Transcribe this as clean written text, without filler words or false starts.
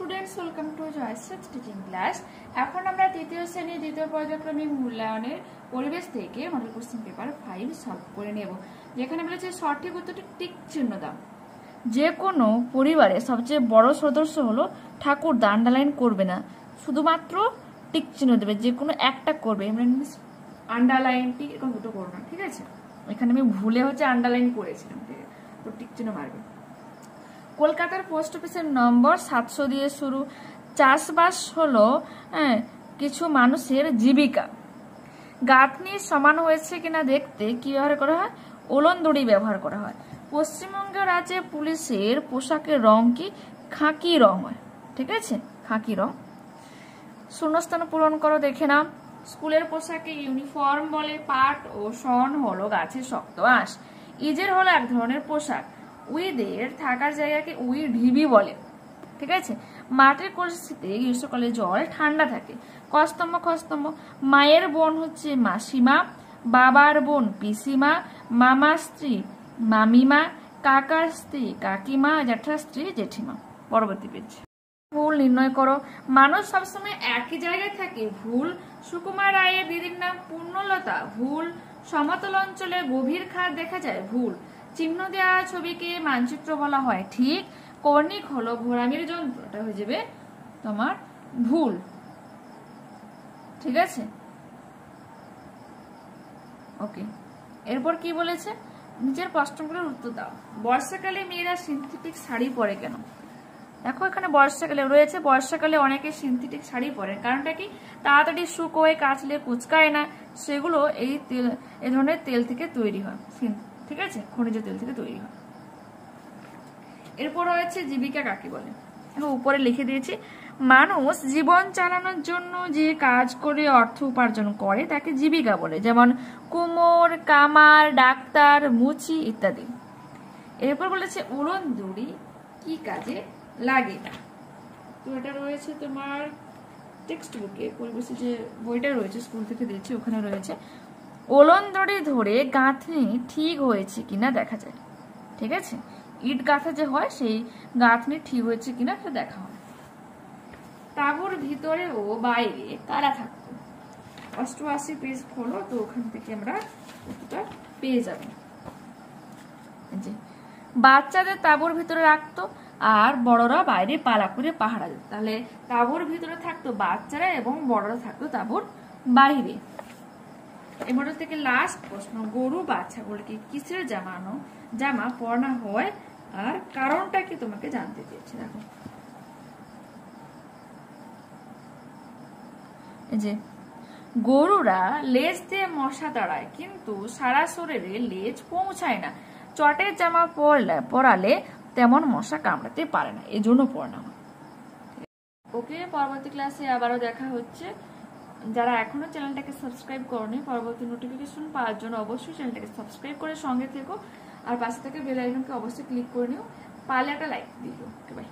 Students, welcome to Joyshree teaching class. এখন আমরা তৃতীয় শ্রেণীর দ্বিতীয় পর্যায়ক্রমিক মূল্যায়নের পরিবেশ থেকে মডেল কোশ্চেন পেপার 5 সলভ করে নেব। যেখানে বলেছে সঠিক উত্তরটি টিক চিহ্ন দাও। যে কোনো পরিবারের সবচেয়ে বড় সদস্য হলো ঠাকুরদা, আন্ডারলাইন করবে না, শুধুমাত্র টিক চিহ্ন দেবে, যে কোনো একটা করবে। আন্ডারলাইনটি এরকম দুটো করো না, ঠিক আছে? এখানে আমি ভুলে আন্ডারলাইন করেছিলাম, ঠিক আছে? তো টিক চিহ্ন মারবে। কলকাতার পোস্ট অফিসের নম্বর 700 দিয়ে শুরু। চাষবাস হলো কিছু মানুষের জীবিকা। গাঁথনি সমান হয়েছে কিনা দেখতে কি ব্যবহার করা হয়? ওলন দড়ি ব্যবহার করা হয়। পশ্চিমবঙ্গ রাজ্যে পুলিশের পোশাকের রং কি? খাকি রং হয়, ঠিক আছে? খাকি রং। শূন্যস্থান পূরণ করো, দেখে নাও। স্কুলের পোশাকে ইউনিফর্ম বলে। পাট ও শন হলো গাছের শক্ত আঁশ। ইজের হলো এক ধরনের পোশাক। উইদের থাকার জায়গাকে উই ঢিবি বলে, ঠিক আছে? মাটির কলসিতে গ্রীষ্মকালে জল ঠান্ডা থাকে। কস্তম্ভ খস্তম্ভ। মায়ের বোন হচ্ছে মাসিমা, বাবার বোন পিসিমা, মামার স্ত্রী মামিমা, কাকার স্ত্রী কাকিমা, জ্যাঠার স্ত্রী জেঠিমা। পরবর্তী পেজ। ভুল নির্ণয় করো। মানুষ সবসময় একই জায়গায় থাকে, ভুল। সুকুমার রায়ের দিদির নাম পূর্ণলতা, ভুল। সমতল অঞ্চলে গভীর খাদ দেখা যায়, ভুল। চিহ্ন দেওয়া ছবিকে মানচিত্র বলা হয়, ঠিক। কর্ণিক হলো ঘোরামির যন্ত্র, এটা হয়ে যাবে তোমার ভুল, ঠিক আছে? ওকে, এরপর কি বলেছে? নিজের প্রশ্নগুলোর উত্তর দাও। বর্ষাকালে মেয়েরা সিনথেটিক শাড়ি পরে কেন? দেখো এখানে বর্ষাকালে রয়েছে, বর্ষাকালে অনেকে সিনথেটিক শাড়ি পরে, কারণটা কি? তাড়াতাড়ি শুকোয়, কাচলে কুচকায় না, সেগুলো এই ধরনের তেল থেকে তৈরি হয়, ঠিক আছে? খনিজ তেল থেকে তৈরি হয়। এরপর রয়েছে জীবিকা কাকে বলে। উপরে লিখে দিয়েছি, মানুষ জীবন চালানোর জন্য যে কাজ করে অর্থ উপার্জন করে তাকে জীবিকা বলে, যেমন কুমোর, কামার, ডাক্তার, মুচি ইত্যাদি। এরপর বলেছে উড়ন দড়ি কি কাজে লাগে? তো এটা রয়েছে তোমার টেক্সট বুকে, পরিবেশে যে বইটা রয়েছে স্কুল থেকে দিয়েছি ওখানে রয়েছে। ওলন দড়ি ধরে গাঁথনি ঠিক হয়েছে কিনা দেখা যায়, ঠিক আছে? ইট গাঁথা যে হয় সেই গাঁথনি ঠিক হয়েছে কিনা সেটা দেখা হয়। তাঁবুর ভিতরে ও বাইরে কারা থাকতো? 88 পেজ খোলো, তো ওখান থেকে আমরা উত্তরটা পেয়ে যাব। বাচ্চাদের তাঁবুর ভিতরে রাখতো আর বড়রা বাইরে পালা করে পাহারা দিত। তাহলে তাঁবুর ভিতরে থাকতো বাচ্চারা এবং বড়রা থাকতো তাঁবুর বাইরে। এই মডেল থেকে লাস্ট প্রশ্ন, গরু বা ছাগলকে কিসের জামা পরানো হয় আর কারণটা কি তোমাকে জানতে চেয়েছে। দেখো এই যে গরুরা লেজ দিয়ে মশা তাড়ায়, কিন্তু সারা শরীরে লেজ পৌঁছায় না। চটের জামা পরালে তেমন মশা কামড়াতে পারে না, এই জন্য পরানো হয়। ওকে, পরবর্তী ক্লাসে আবারও দেখা হচ্ছে। যারা এখনো চ্যানেলটাকে সাবস্ক্রাইব করনি, পরবর্তী নোটিফিকেশন পাওয়ার জন্য অবশ্যই চ্যানেলটাকে সাবস্ক্রাইব করে সঙ্গে থেকো, আর পাশে থেকে বেল আইকনকে অবশ্যই ক্লিক করে নিও, পারলে একটা লাইক দিয়ে দিও। ওকে, বাই।